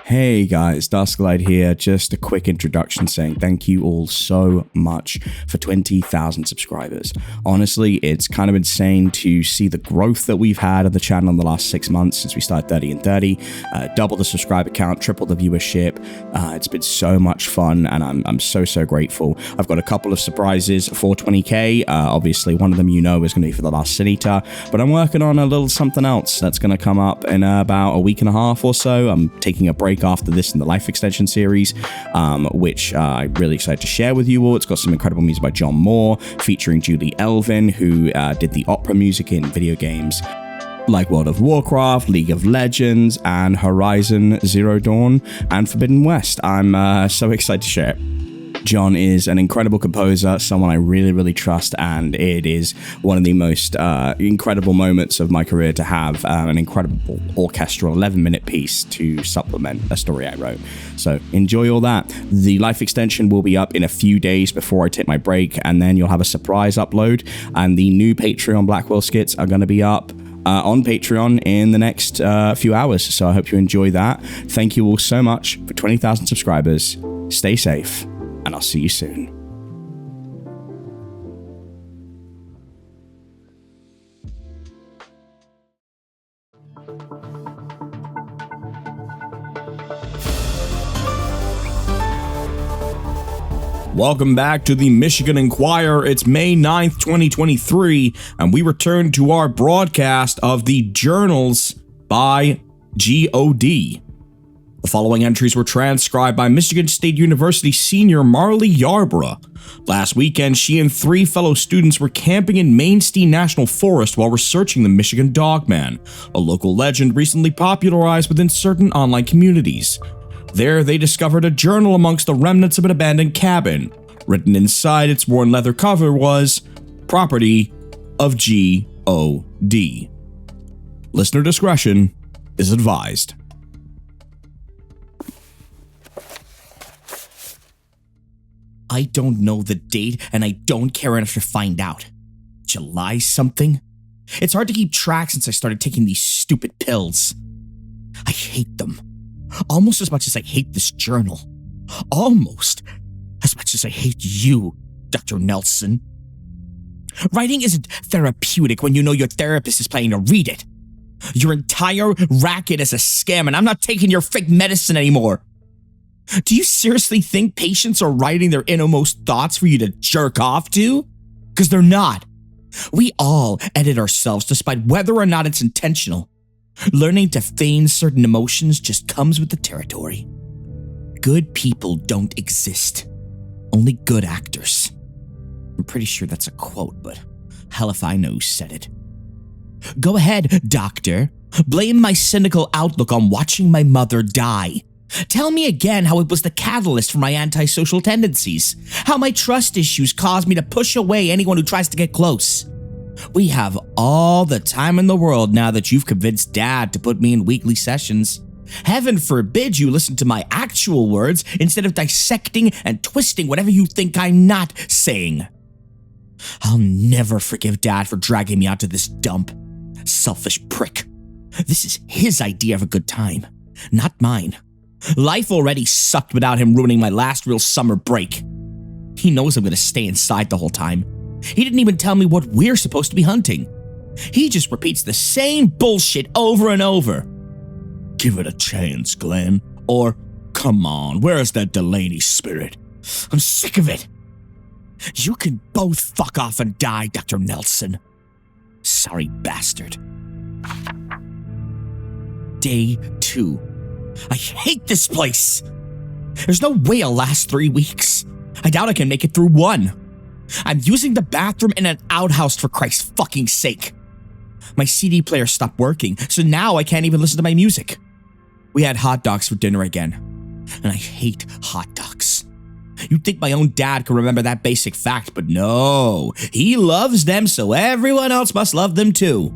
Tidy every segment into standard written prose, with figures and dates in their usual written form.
Hey guys, Dusklight here. Just a quick introduction saying thank you all so much for 20,000 subscribers. Honestly, it's kind of insane to see the growth that we've had on the channel in the last 6 months since we started 30 and 30. Double the subscriber count, triple the viewership. It's been so much fun and I'm so grateful. I've got a couple of surprises for 20k. Obviously, one of them is going to be for the last Senator, but I'm working on a little something else that's going to come up in about a week and a half or so. I'm taking a break after this in the Life Extension series, which I'm really excited to share with you all. It's got some incredible music by John Moore, featuring Julie Elvin, who did the opera music in video games like World of Warcraft, League of Legends, and Horizon Zero Dawn, and Forbidden West. I'm so excited to share it. John is an incredible composer, someone I really trust, and it is one of the most incredible moments of my career to have an incredible orchestral 11-minute piece to supplement a story I wrote. So enjoy all that. The Life Extension will be up in a few days before I take my break, and then you'll have a surprise upload, and the new Patreon Blackwell skits are going to be up on Patreon in the next few hours, so I hope you enjoy that. Thank you all so much for 20,000 subscribers. Stay safe, and I'll see you soon. Welcome back to the Michigan Inquirer. It's May 9th, 2023, and we return to our broadcast of the Journals by G.O.D. The following entries were transcribed by Michigan State University senior Marley Yarborough. Last weekend, she and 3 fellow students were camping in Mainsteen National Forest while researching the Michigan Dogman, a local legend recently popularized within certain online communities. There, they discovered a journal amongst the remnants of an abandoned cabin. Written inside its worn leather cover was, "Property of G.O.D. Listener discretion is advised." I don't know the date, and I don't care enough to find out. July something? It's hard to keep track since I started taking these stupid pills. I hate them. Almost as much as I hate this journal. Almost as much as I hate you, Dr. Nelson. Writing isn't therapeutic when you know your therapist is planning to read it. Your entire racket is a scam, and I'm not taking your fake medicine anymore. Do you seriously think patients are writing their innermost thoughts for you to jerk off to? Because they're not. We all edit ourselves despite whether or not it's intentional. Learning to feign certain emotions just comes with the territory. Good people don't exist. Only good actors. I'm pretty sure that's a quote, but hell if I know who said it. Go ahead, doctor. Blame my cynical outlook on watching my mother die. Tell me again how it was the catalyst for my antisocial tendencies, how my trust issues caused me to push away anyone who tries to get close. We have all the time in the world now that you've convinced Dad to put me in weekly sessions. Heaven forbid you listen to my actual words instead of dissecting and twisting whatever you think I'm not saying. I'll never forgive Dad for dragging me out to this dump. Selfish prick. This is his idea of a good time, not mine. Life already sucked without him ruining my last real summer break. He knows I'm going to stay inside the whole time. He didn't even tell me what we're supposed to be hunting. He just repeats the same bullshit over and over. Give it a chance, Glenn. Or, come on, where's that Delaney spirit? I'm sick of it. You can both fuck off and die, Dr. Nelson. Sorry, bastard. Day 2. I hate this place. There's no way I'll last 3 weeks. I doubt I can make it through 1. I'm using the bathroom in an outhouse for Christ's fucking sake. My CD player stopped working, so now I can't even listen to my music. We had hot dogs for dinner again, and I hate hot dogs. You'd think my own dad could remember that basic fact, but no. He loves them, so everyone else must love them too.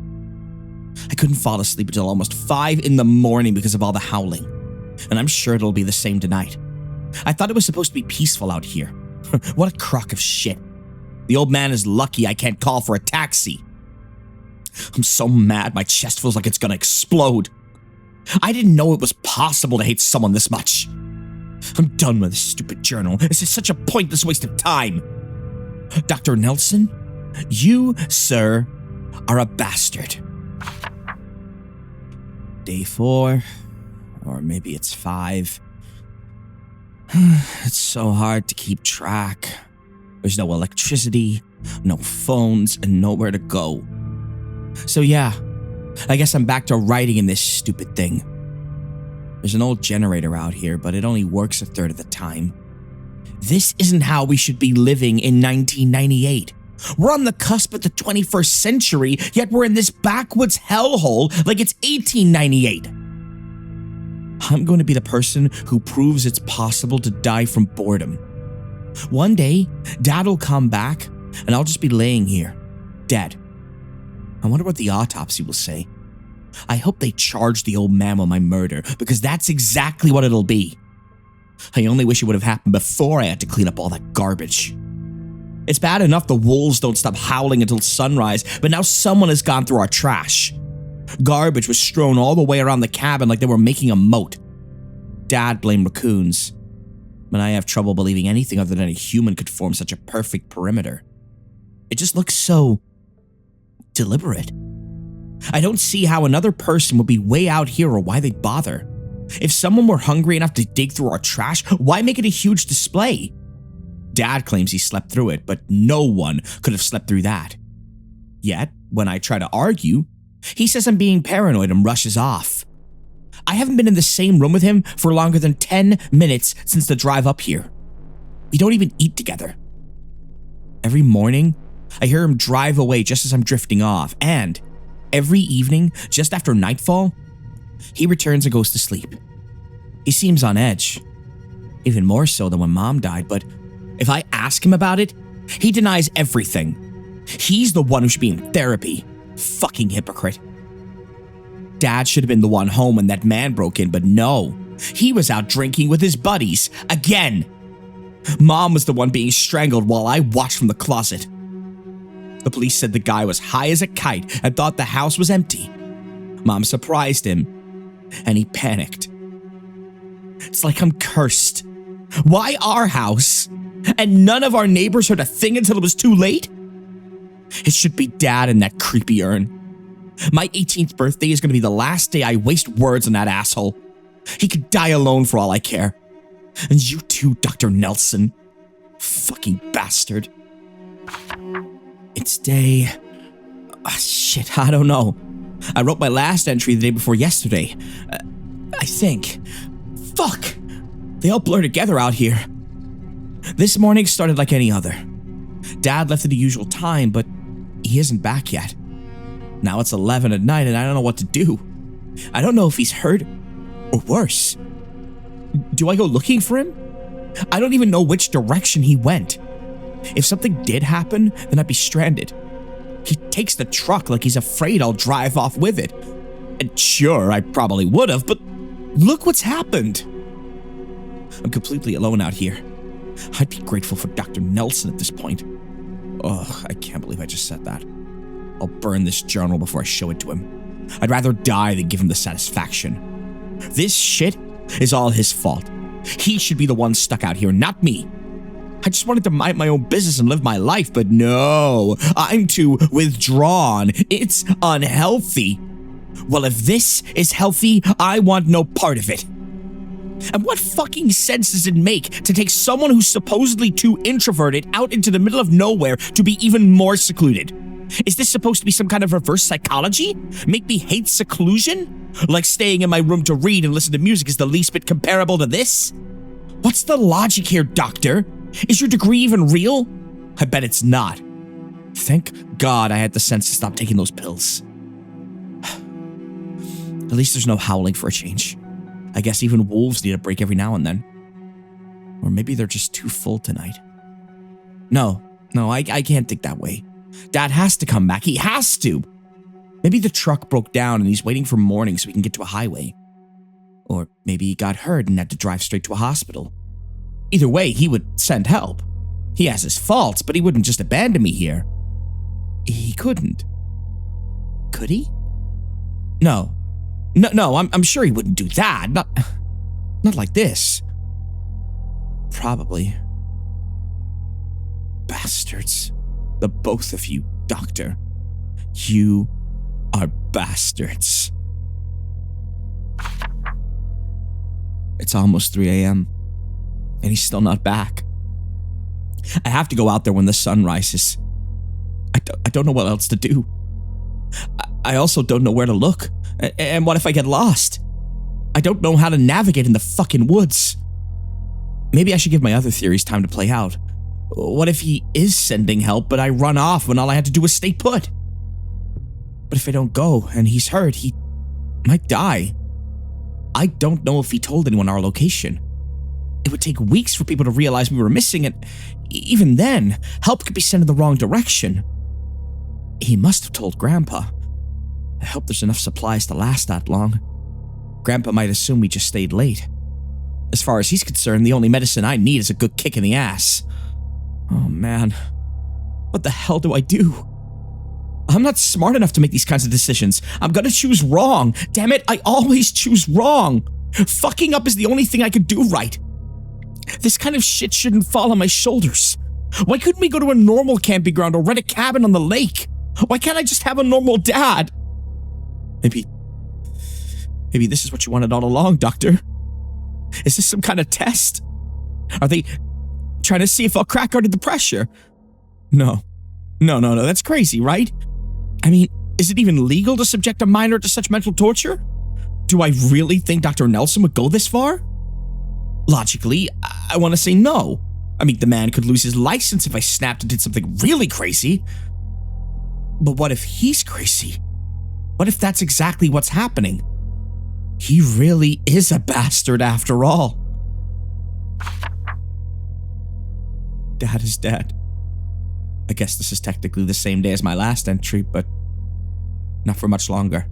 I couldn't fall asleep until almost 5 in the morning because of all the howling, and I'm sure it'll be the same tonight. I thought it was supposed to be peaceful out here. What a crock of shit. The old man is lucky I can't call for a taxi. I'm so mad my chest feels like it's gonna explode. I didn't know it was possible to hate someone this much. I'm done with this stupid journal. This is such a pointless waste of time. Dr. Nelson, you, sir, are a bastard. Day 4, or maybe it's 5. It's so hard to keep track. There's no electricity, no phones, and nowhere to go. So yeah, I guess I'm back to writing in this stupid thing. There's an old generator out here, but it only works a third of the time. This isn't how we should be living in 1998. We're on the cusp of the 21st century, yet we're in this backwoods hellhole like it's 1898. I'm going to be the person who proves it's possible to die from boredom. One day, Dad will come back, and I'll just be laying here, dead. I wonder what the autopsy will say. I hope they charge the old man with my murder, because that's exactly what it'll be. I only wish it would have happened before I had to clean up all that garbage. It's bad enough the wolves don't stop howling until sunrise, but now someone has gone through our trash. Garbage was strewn all the way around the cabin like they were making a moat. Dad blamed raccoons, but I have trouble believing anything other than a human could form such a perfect perimeter. It just looks so deliberate. I don't see how another person would be way out here or why they'd bother. If someone were hungry enough to dig through our trash, why make it a huge display? Dad claims he slept through it, but no one could have slept through that. Yet, when I try to argue, he says I'm being paranoid and rushes off. I haven't been in the same room with him for longer than 10 minutes since the drive up here. We don't even eat together. Every morning, I hear him drive away just as I'm drifting off, and every evening, just after nightfall, he returns and goes to sleep. He seems on edge, even more so than when Mom died, but if I ask him about it, he denies everything. He's the one who should be in therapy. Fucking hypocrite. Dad should have been the one home when that man broke in, but no. He was out drinking with his buddies, again. Mom was the one being strangled while I watched from the closet. The police said the guy was high as a kite and thought the house was empty. Mom surprised him, and he panicked. It's like I'm cursed. Why our house? And none of our neighbors heard a thing until it was too late? It should be Dad and that creepy urn. My 18th birthday is going to be the last day I waste words on that asshole. He could die alone for all I care. And you too, Dr. Nelson. Fucking bastard. It's day... shit, I don't know. I wrote my last entry the day before yesterday. I think. Fuck! They all blur together out here. This morning started like any other. Dad left at the usual time, but he isn't back yet. Now it's 11 at night and I don't know what to do. I don't know if he's hurt or worse. Do I go looking for him? I don't even know which direction he went. If something did happen, then I'd be stranded. He takes the truck like he's afraid I'll drive off with it. And sure, I probably would have, but look what's happened. I'm completely alone out here. I'd be grateful for Dr. Nelson at this point. Ugh, I can't believe I just said that. I'll burn this journal before I show it to him. I'd rather die than give him the satisfaction. This shit is all his fault. He should be the one stuck out here, not me. I just wanted to mind my own business and live my life, but no, I'm too withdrawn. It's unhealthy. Well, if this is healthy, I want no part of it. And what fucking sense does it make to take someone who's supposedly too introverted out into the middle of nowhere to be even more secluded? Is this supposed to be some kind of reverse psychology? Make me hate seclusion? Like staying in my room to read and listen to music is the least bit comparable to this? What's the logic here, doctor? Is your degree even real? I bet it's not. Thank God I had the sense to stop taking those pills. At least there's no howling for a change. I guess even wolves need a break every now and then. Or maybe they're just too full tonight. No, I can't think that way. Dad has to come back. He has to. Maybe the truck broke down and he's waiting for morning so we can get to a highway. Or maybe he got hurt and had to drive straight to a hospital. Either way, he would send help. He has his faults, but he wouldn't just abandon me here. He couldn't. Could he? No, No, I'm sure he wouldn't do that. Not like this. Probably. Bastards. The both of you, Doctor. You are bastards. It's almost 3 a.m. and he's still not back. I have to go out there when the sun rises. I don't know what else to do. I also don't know where to look. And what if I get lost? I don't know how to navigate in the fucking woods. Maybe I should give my other theories time to play out. What if he is sending help, but I run off when all I had to do was stay put? But if I don't go and he's hurt, he might die. I don't know if he told anyone our location. It would take weeks for people to realize we were missing, and even then, help could be sent in the wrong direction. He must have told Grandpa. I hope there's enough supplies to last that long. Grandpa might assume we just stayed late. As far as he's concerned, the only medicine I need is a good kick in the ass. Oh man, what the hell do I do? I'm not smart enough to make these kinds of decisions. I'm gonna choose wrong. Damn it, I always choose wrong. Fucking up is the only thing I could do right. This kind of shit shouldn't fall on my shoulders. Why couldn't we go to a normal camping ground or rent a cabin on the lake? Why can't I just have a normal dad? Maybe this is what you wanted all along, Doctor. Is this some kind of test? Are they trying to see if I'll crack under the pressure? No, that's crazy, right? I mean, is it even legal to subject a minor to such mental torture? Do I really think Dr. Nelson would go this far? Logically, I want to say no. I mean, the man could lose his license if I snapped and did something really crazy. But what if he's crazy? What if that's exactly what's happening? He really is a bastard after all. Dad is dead. I guess this is technically the same day as my last entry, but not for much longer.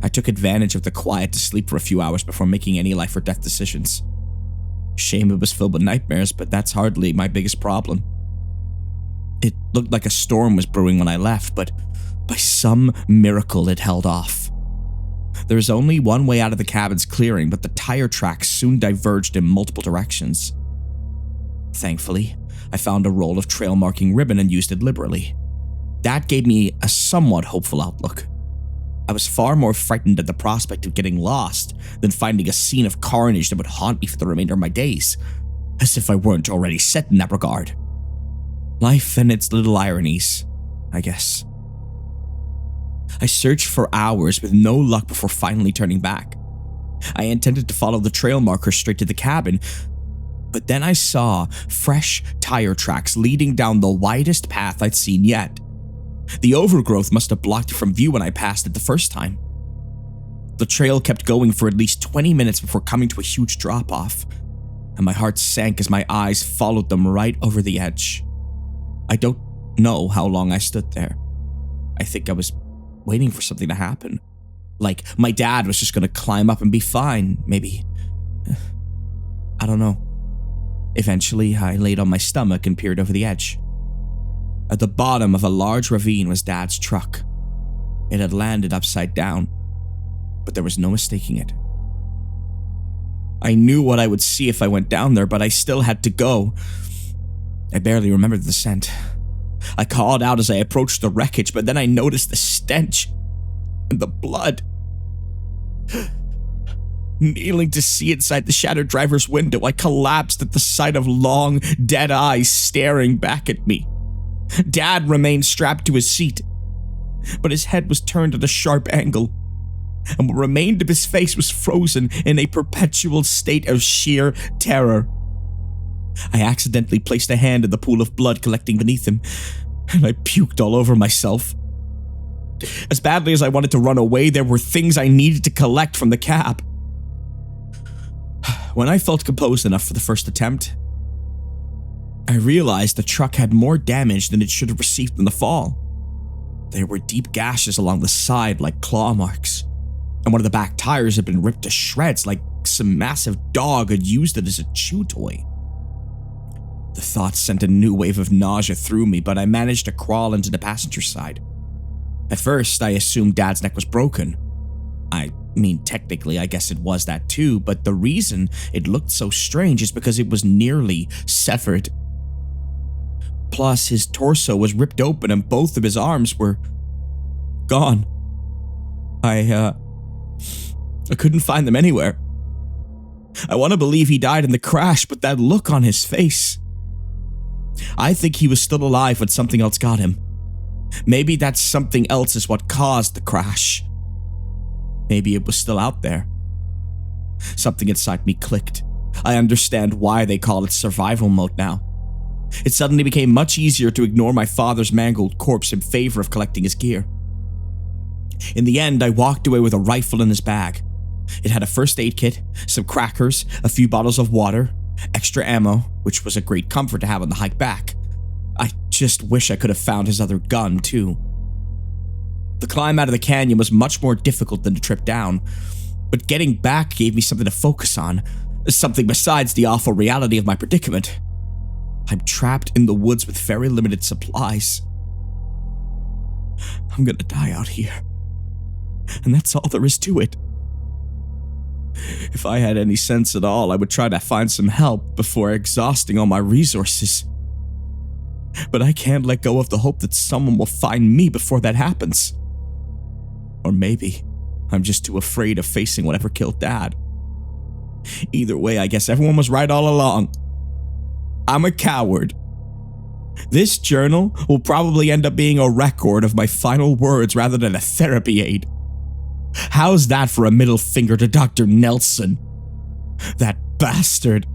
I took advantage of the quiet to sleep for a few hours before making any life or death decisions. Shame it was filled with nightmares, but that's hardly my biggest problem. It looked like a storm was brewing when I left, but by some miracle it held off. There was only one way out of the cabin's clearing, but the tire tracks soon diverged in multiple directions. Thankfully, I found a roll of trail marking ribbon and used it liberally. That gave me a somewhat hopeful outlook. I was far more frightened at the prospect of getting lost than finding a scene of carnage that would haunt me for the remainder of my days, as if I weren't already set in that regard. Life and its little ironies, I guess. I searched for hours with no luck before finally turning back. I intended to follow the trail marker straight to the cabin, but then I saw fresh tire tracks leading down the widest path I'd seen yet. The overgrowth must have blocked it from view when I passed it the first time. The trail kept going for at least 20 minutes before coming to a huge drop-off, and my heart sank as my eyes followed them right over the edge. I don't know how long I stood there. I think I was waiting for something to happen. Like my dad was just going to climb up and be fine, maybe. I don't know. Eventually, I laid on my stomach and peered over the edge. At the bottom of a large ravine was Dad's truck. It had landed upside down, but there was no mistaking it. I knew what I would see if I went down there, but I still had to go. I barely remembered the scent. I called out as I approached the wreckage, but then I noticed the stench and the blood. Kneeling to see inside the shattered driver's window, I collapsed at the sight of long, dead eyes staring back at me. Dad remained strapped to his seat, but his head was turned at a sharp angle, and what remained of his face was frozen in a perpetual state of sheer terror. I accidentally placed a hand in the pool of blood collecting beneath him, and I puked all over myself. As badly as I wanted to run away, there were things I needed to collect from the cab. When I felt composed enough for the first attempt, I realized the truck had more damage than it should have received in the fall. There were deep gashes along the side like claw marks, and one of the back tires had been ripped to shreds like some massive dog had used it as a chew toy. The thought sent a new wave of nausea through me, but I managed to crawl into the passenger side. At first, I assumed Dad's neck was broken, I mean, technically, I guess it was that too, but the reason it looked so strange is because it was nearly severed. Plus, his torso was ripped open and both of his arms were gone. I couldn't find them anywhere. I want to believe he died in the crash, but that look on his face. I think he was still alive when something else got him. Maybe that something else is what caused the crash. Maybe it was still out there. Something inside me clicked. I understand why they call it survival mode now. It suddenly became much easier to ignore my father's mangled corpse in favor of collecting his gear. In the end, I walked away with a rifle in his bag. It had a first aid kit, some crackers, a few bottles of water, extra ammo, which was a great comfort to have on the hike back. I just wish I could have found his other gun, too. The climb out of the canyon was much more difficult than the trip down, but getting back gave me something to focus on, something besides the awful reality of my predicament. I'm trapped in the woods with very limited supplies. I'm gonna die out here. And that's all there is to it. If I had any sense at all, I would try to find some help before exhausting all my resources. But I can't let go of the hope that someone will find me before that happens. Or maybe I'm just too afraid of facing whatever killed Dad. Either way, I guess everyone was right all along. I'm a coward. This journal will probably end up being a record of my final words rather than a therapy aid. How's that for a middle finger to Dr. Nelson? That bastard.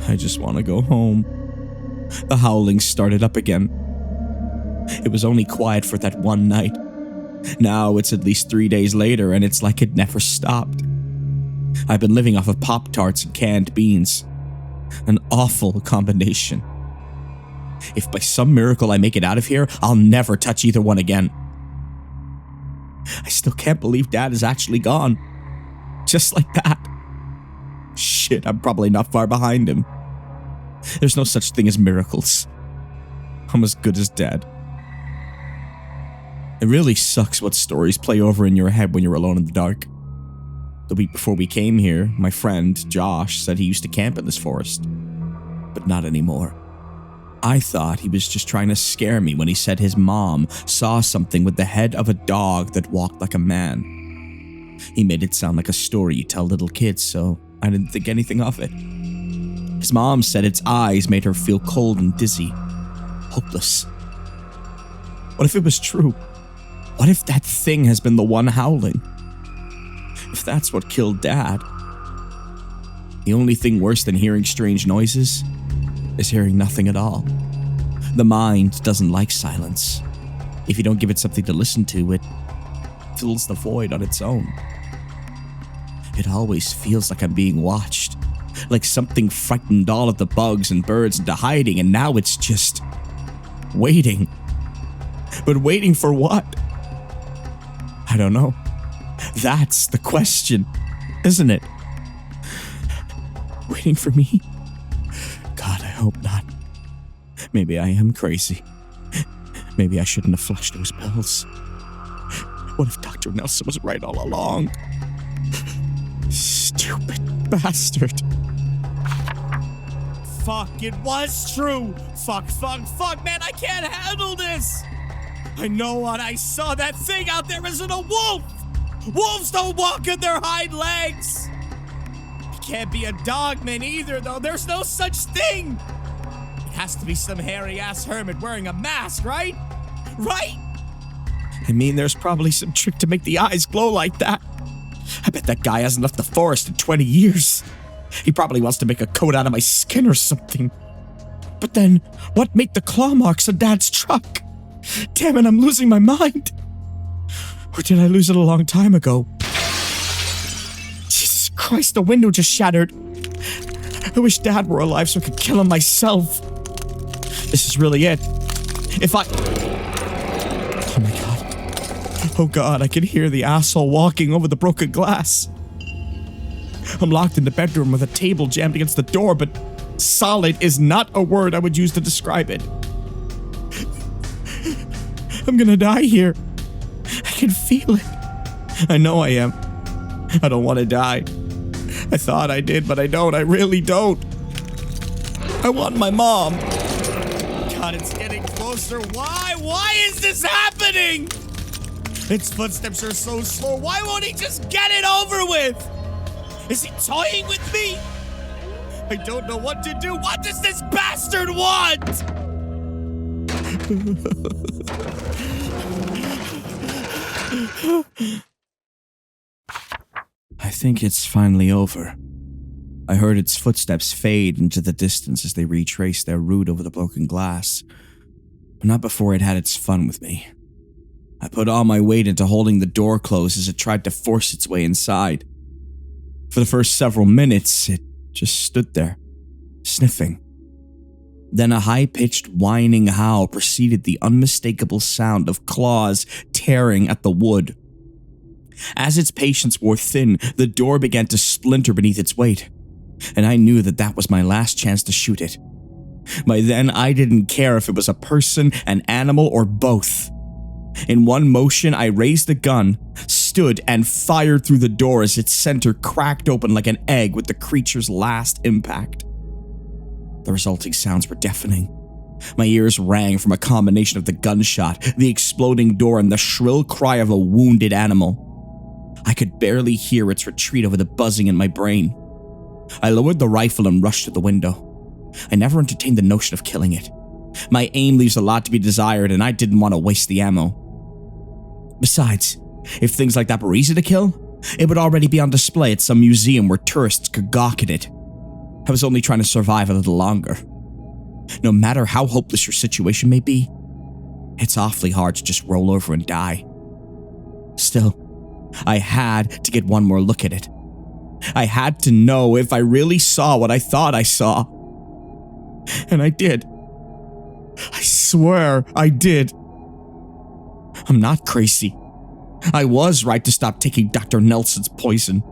I just want to go home. The howling started up again. It was only quiet for that one night. Now it's at least 3 days later and it's like it never stopped. I've been living off of Pop-Tarts and canned beans. An awful combination. If by some miracle I make it out of here, I'll never touch either one again. I still can't believe Dad is actually gone. Just like that. Shit, I'm probably not far behind him. There's no such thing as miracles. I'm as good as dead. It really sucks what stories play over in your head when you're alone in the dark. The week before we came here, my friend, Josh, said he used to camp in this forest. But not anymore. I thought he was just trying to scare me when he said his mom saw something with the head of a dog that walked like a man. He made it sound like a story you tell little kids, so I didn't think anything of it. His mom said its eyes made her feel cold and dizzy, hopeless. What if it was true? What if that thing has been the one howling? If that's what killed Dad? The only thing worse than hearing strange noises is hearing nothing at all. The mind doesn't like silence. If you don't give it something to listen to, it fills the void on its own. It always feels like I'm being watched, like something frightened all of the bugs and birds into hiding, and now it's just waiting. But waiting for what? I don't know. That's the question, isn't it? Waiting for me? God, I hope not. Maybe I am crazy. Maybe I shouldn't have flushed those pills. What if Dr. Nelson was right all along? Stupid bastard. Fuck, it was true. Fuck, man, I can't handle this. I know what I saw. That thing out there isn't a wolf. Wolves don't walk on their hind legs. It can't be a dogman either, though. There's no such thing. It has to be some hairy-ass hermit wearing a mask, right? Right? I mean, there's probably some trick to make the eyes glow like that. I bet that guy hasn't left the forest in 20 years. He probably wants to make a coat out of my skin or something. But then, what made the claw marks on Dad's truck? Damn it, I'm losing my mind. Or did I lose it a long time ago? Jesus Christ, the window just shattered. I wish Dad were alive so I could kill him myself. This is really it. If I... Oh my God. Oh God, I can hear the asshole walking over the broken glass. I'm locked in the bedroom with a table jammed against the door, but solid is not a word I would use to describe it. I'm gonna die here. I can feel it. I know I am. I don't want to die. I thought I did, but I don't. I really don't. I want my mom. God, it's getting closer. Why? Why is this happening? Its footsteps are so slow. Why won't he just get it over with? Is he toying with me? I don't know what to do. What does this bastard want? I think it's finally over. I heard its footsteps fade into the distance as they retraced their route over the broken glass. But not before it had its fun with me. I put all my weight into holding the door closed as it tried to force its way inside. For the first several minutes, it just stood there, sniffing. Then a high-pitched whining howl preceded the unmistakable sound of claws tearing at the wood. As its patience wore thin, the door began to splinter beneath its weight, and I knew that that was my last chance to shoot it. By then, I didn't care if it was a person, an animal, or both. In one motion, I raised the gun, stood, and fired through the door as its center cracked open like an egg with the creature's last impact. The resulting sounds were deafening. My ears rang from a combination of the gunshot, the exploding door, and the shrill cry of a wounded animal. I could barely hear its retreat over the buzzing in my brain. I lowered the rifle and rushed to the window. I never entertained the notion of killing it. My aim leaves a lot to be desired, and I didn't want to waste the ammo. Besides, if things like that were easy to kill, it would already be on display at some museum where tourists could gawk at it. I was only trying to survive a little longer. No matter how hopeless your situation may be, it's awfully hard to just roll over and die. Still, I had to get one more look at it. I had to know if I really saw what I thought I saw. And I did. I swear I did. I'm not crazy. I was right to stop taking Dr. Nelson's poison.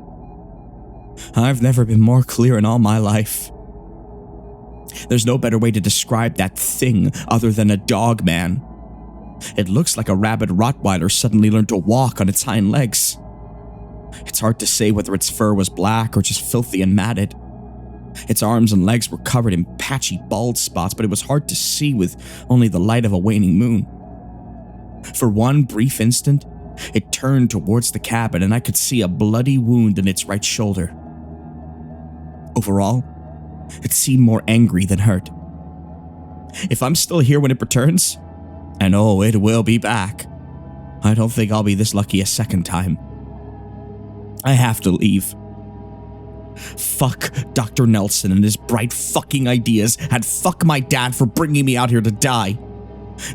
I've never been more clear in all my life. There's no better way to describe that thing other than a Dogman. It looks like a rabid Rottweiler suddenly learned to walk on its hind legs. It's hard to say whether its fur was black or just filthy and matted. Its arms and legs were covered in patchy bald spots, but it was hard to see with only the light of a waning moon. For one brief instant, it turned towards the cabin and I could see a bloody wound in its right shoulder. Overall, it seemed more angry than hurt. If I'm still here when it returns, and oh, it will be back, I don't think I'll be this lucky a second time. I have to leave. Fuck Dr. Nelson and his bright fucking ideas, and fuck my dad for bringing me out here to die.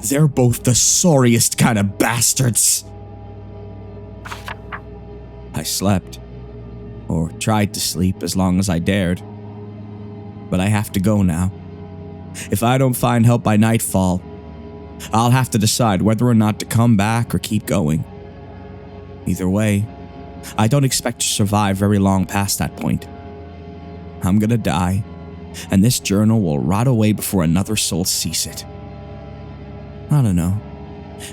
They're both the sorriest kind of bastards. I slept, or tried to sleep as long as I dared. But I have to go now. If I don't find help by nightfall, I'll have to decide whether or not to come back or keep going. Either way, I don't expect to survive very long past that point. I'm gonna die, and this journal will rot away before another soul sees it. I don't know.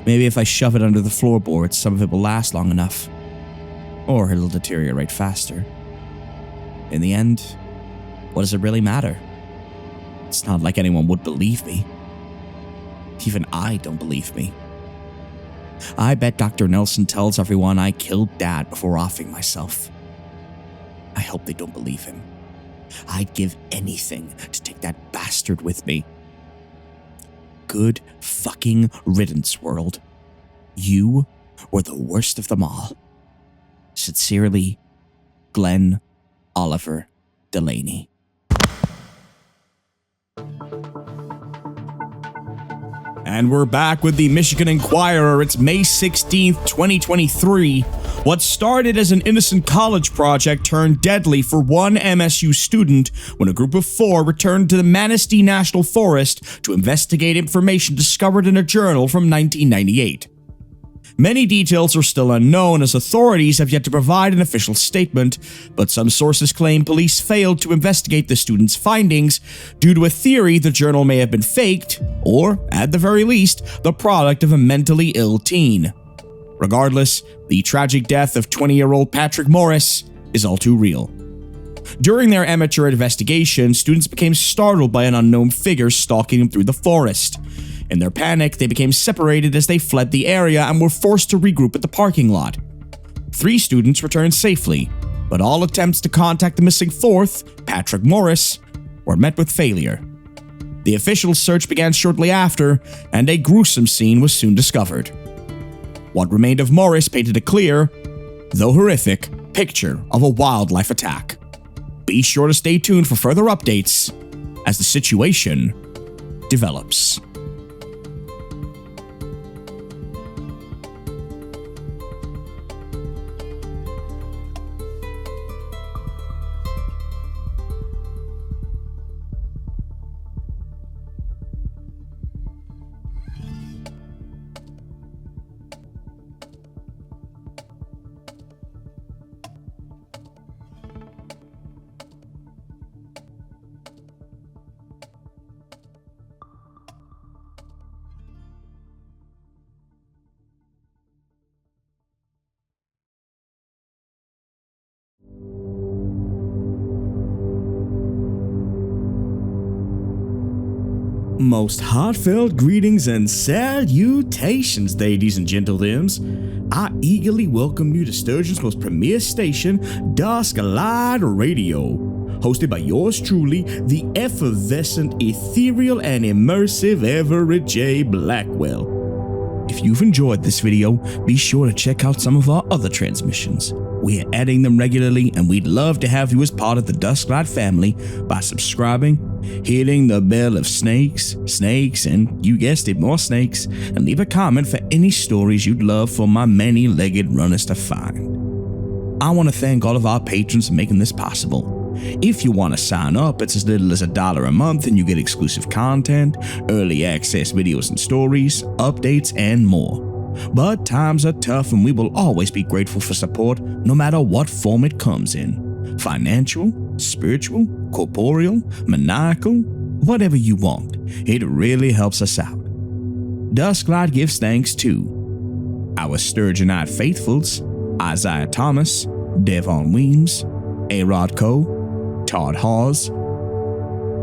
Maybe if I shove it under the floorboards, some of it will last long enough. Or it'll deteriorate faster. In the end, what does it really matter? It's not like anyone would believe me. Even I don't believe me. I bet Dr. Nelson tells everyone I killed Dad before offing myself. I hope they don't believe him. I'd give anything to take that bastard with me. Good fucking riddance, world. You were the worst of them all. Sincerely, Glenn Oliver Delaney. And we're back with the Michigan Inquirer. It's May 16th, 2023. What started as an innocent college project turned deadly for one MSU student when a group of 4 returned to the Manistee National Forest to investigate information discovered in a journal from 1998. Many details are still unknown as authorities have yet to provide an official statement, but some sources claim police failed to investigate the student's findings due to a theory the journal may have been faked, or, at the very least, the product of a mentally ill teen. Regardless, the tragic death of 20-year-old Patrick Morris is all too real. During their amateur investigation, students became startled by an unknown figure stalking them through the forest. In their panic, they became separated as they fled the area and were forced to regroup at the parking lot. 3 students returned safely, but all attempts to contact the missing fourth, Patrick Morris, were met with failure. The official search began shortly after, and a gruesome scene was soon discovered. What remained of Morris painted a clear, though horrific, picture of a wildlife attack. Be sure to stay tuned for further updates as the situation develops. Most heartfelt greetings and salutations, ladies and gentlethems. I eagerly welcome you to Sturgeon's most premier station, Dusklight Radio, hosted by yours truly, the effervescent, ethereal, and immersive Everett J. Blackwell. If you've enjoyed this video, be sure to check out some of our other transmissions. We're adding them regularly, and we'd love to have you as part of the Dusklight family by subscribing, hitting the bell of snakes, and you guessed it, more snakes, and leave a comment for any stories you'd love for my many-legged runners to find. I want to thank all of our patrons for making this possible. If you want to sign up, it's as little as $1 a month and you get exclusive content, early access videos and stories, updates, and more. But times are tough and we will always be grateful for support no matter what form it comes in. Financial, spiritual, corporeal, maniacal, whatever you want. It really helps us out. Dusklight gives thanks to our Sturgeonite faithfuls, Isaiah Thomas, Devon Weems, A-Rod Coe, Todd Hawes,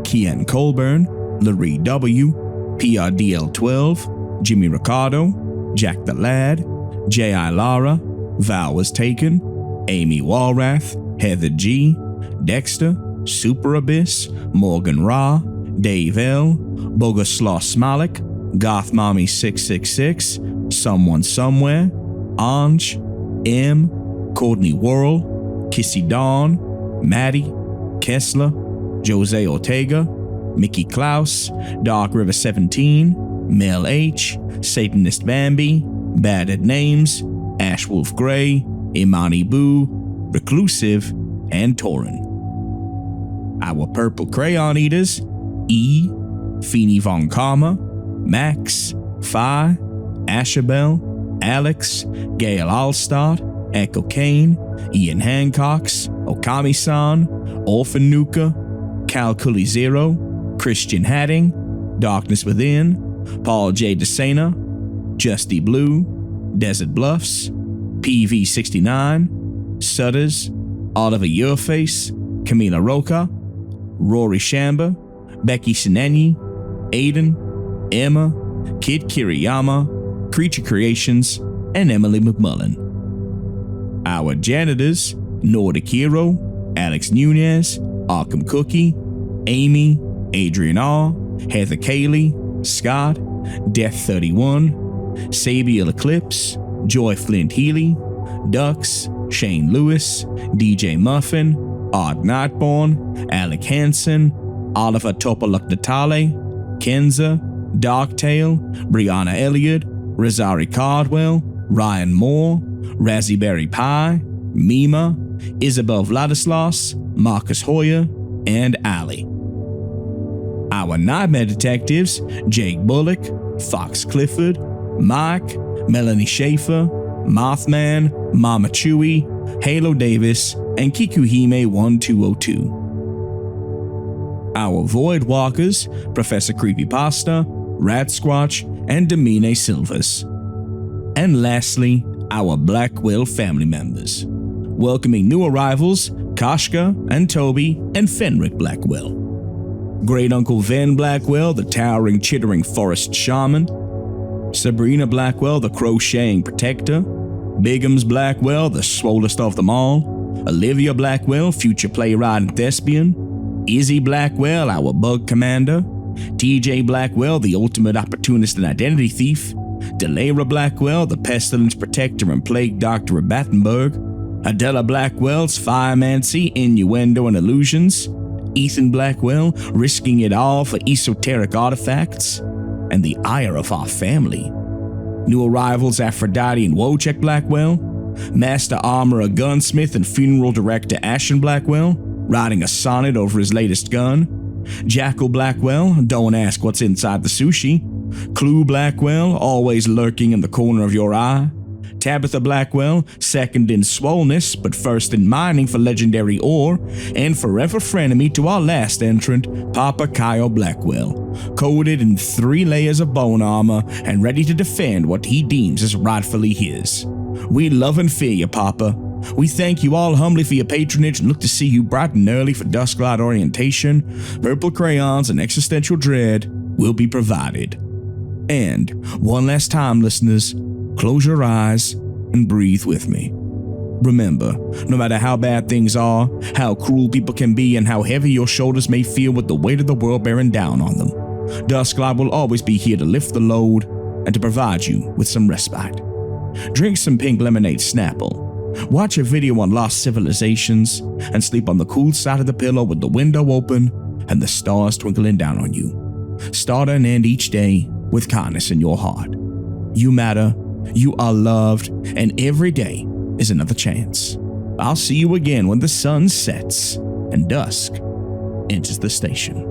Kian Colburn, Larry W., PRDL12, Jimmy Ricardo, Jack the Lad, J.I. Lara, Val Was Taken, Amy Walrath, Heather G., Dexter, Super Abyss, Morgan Ra, Dave L., Bogoslaw Smalik, Goth Mommy 666, Someone Somewhere, Anj, M., Courtney Worrell, Kissy Dawn, Maddie, Kessler, Jose Ortega, Mickey Klaus, Dark River 17, Mel H., Satanist Bambi, Bad at Names, Ashwolf Grey, Imani Boo, Reclusive, and Torin. Our Purple Crayon Eaters, E., Feeny Von Karma, Max, Phi, Ashabel, Alex, Gail Allstott, Echo Kane, Ian Hancocks, Okami-san, Orphan Nuka, Calculi Zero, Christian Hatting, Darkness Within, Paul J. DeSena, Justy Blue, Desert Bluffs, PV69, Sutters, Oliver Yourface, Camila Roca, Rory Shamba, Becky Sineni, Aiden, Emma, Kid Kiriyama, Creature Creations, and Emily McMullen. Our janitors, Nordic Hero, Alex Nunez, Arkham Cookie, Amy, Adrian R., Heather Cayley, Scott, Death31, Sabiel Eclipse, Joy Flint Healy, Dux, Shane Lewis, DJ Muffin, Art Nightborn, Alec Hansen, Oliver Topoluk Natale, Kenza, Darktail, Brianna Elliott, Rosari Cardwell, Ryan Moore, Raspberry Pie, Mima, Isabel Vladislaus, Marcus Hoyer, and Ali. Our Nightmare Detectives, Jake Bullock, Fox Clifford, Mike, Melanie Schaefer, Mothman, Mama Chewie, Halo Davis, and Kikuhime 1202. Our Void Walkers, Professor Creepypasta, Rat Squatch, and Domine Silvas. And lastly, our Blackwell family members, welcoming new arrivals Kashka and Toby and Fenric Blackwell. Great Uncle Ven Blackwell, the towering chittering forest shaman. Sabrina Blackwell, the crocheting protector. Bigums Blackwell, the swollest of them all. Olivia Blackwell, future playwright and thespian. Izzy Blackwell, our bug commander. TJ Blackwell, the ultimate opportunist and identity thief. Delara Blackwell, the pestilence protector and plague doctor of Battenberg. Adela Blackwell's firemancy, innuendo, and illusions. Ethan Blackwell, risking it all for esoteric artifacts. And the ire of our family. New arrivals Aphrodite and Wojciech Blackwell. Master Armorer Gunsmith and Funeral Director Ashen Blackwell, writing a sonnet over his latest gun. Jackal Blackwell, don't ask what's inside the sushi. Clue Blackwell, always lurking in the corner of your eye. Tabitha Blackwell, second in swollenness, but first in mining for legendary ore. And forever frenemy to our last entrant, Papa Kyle Blackwell, coated in 3 layers of bone armor and ready to defend what he deems as rightfully his. We love and fear you, Papa. We thank you all humbly for your patronage and look to see you bright and early for Dusklight orientation. Purple crayons and existential dread will be provided. And one last time, listeners, close your eyes and breathe with me. Remember, no matter how bad things are, how cruel people can be, and how heavy your shoulders may feel with the weight of the world bearing down on them, Dusklight will always be here to lift the load and to provide you with some respite. Drink some pink lemonade Snapple. Watch a video on lost civilizations and sleep on the cool side of the pillow with the window open and the stars twinkling down on you. Start and end each day with kindness in your heart. You matter, you are loved, and every day is another chance. I'll see you again when the sun sets and dusk enters the station.